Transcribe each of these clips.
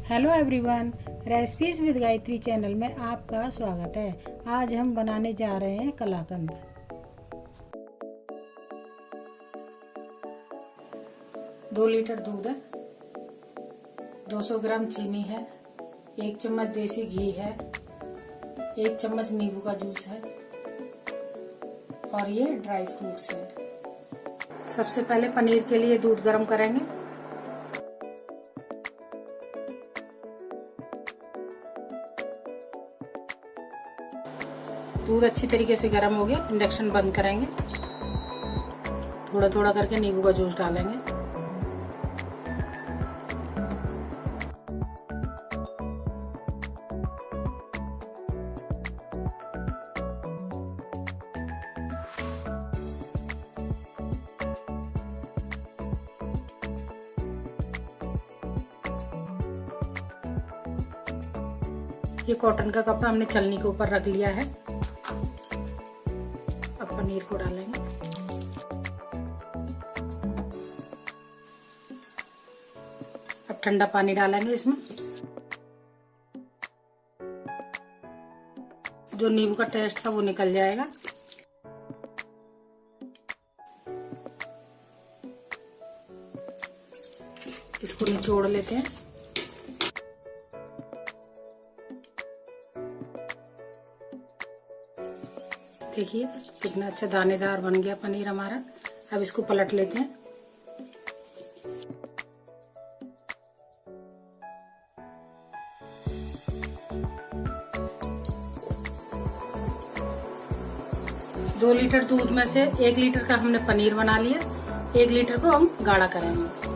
Hello everyone, recipes with Gayatri channel में आपका स्वागत है। आज हम बनाने जा रहे हैं कलाकंद। दो लीटर दूध है, 200 ग्राम चीनी है, 1 चम्मच देसी घी है, 1 चम्मच नींबू का जूस है और ये ड्राई फ्रूट्स है। सबसे पहले पनीर के लिए दूध गर्म करेंगे। दूध अच्छी तरीके से गर्म हो गया, इंडक्शन बंद करेंगे। थोड़ा थोड़ा करके नींबू का जूस डालेंगे। ये कॉटन का कपड़ा हमने चलनी के ऊपर रख लिया है। अब पनीर को डालेंगे। अब ठंडा पानी डालेंगे इसमें। जो नींबू का टेस्ट था वो निकल जाएगा। इसको निचोड़ लेते हैं। देखिए कितना अच्छा दानेदार बन गया पनीर हमारा। अब इसको पलट लेते हैं। दो लीटर दूध में से 1 लीटर का हमने पनीर बना लिया। 1 लीटर को हम गाढ़ा करेंगे।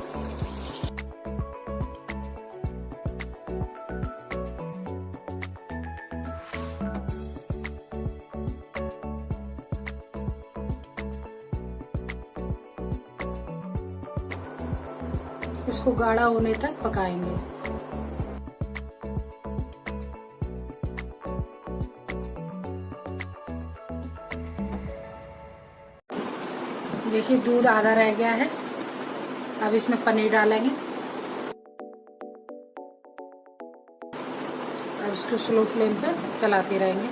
इसको गाढ़ा होने तक पकाएंगे। देखिए दूध आधा रह गया है। अब इसमें पनीर डालेंगे। अब इसको स्लो फ्लेम पे चलाते रहेंगे।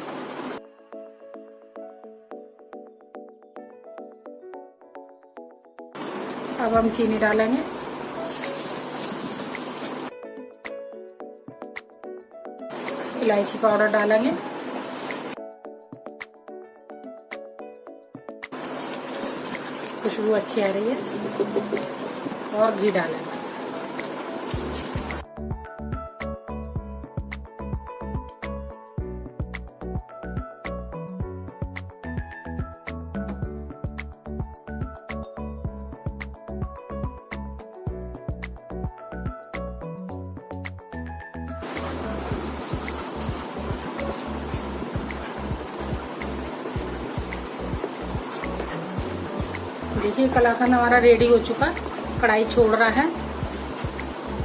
अब हम चीनी डालेंगे। इलायची पाउडर डालेंगे। खुशबू अच्छी आ रही है। और घी डालेंगे। देखिए कलाकंद हमारा रेडी हो चुका। कढ़ाई छोड़ रहा है।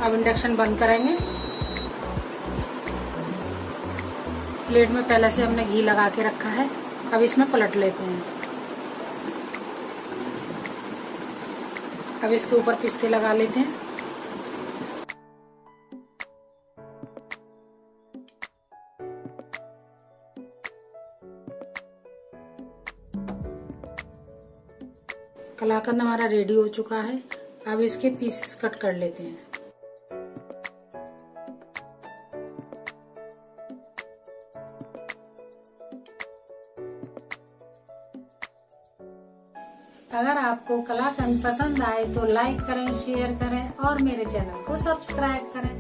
अब इंडक्शन बंद करेंगे। प्लेट में पहले से हमने घी लगा के रखा है। अब इसमें पलट लेते हैं। अब इसके ऊपर पिस्ते लगा लेते हैं। कलाकंद हमारा रेडी हो चुका है। अब इसके पीसेस कट कर लेते हैं। अगर आपको कलाकंद पसंद आए तो लाइक करें, शेयर करें और मेरे चैनल को सब्सक्राइब करें।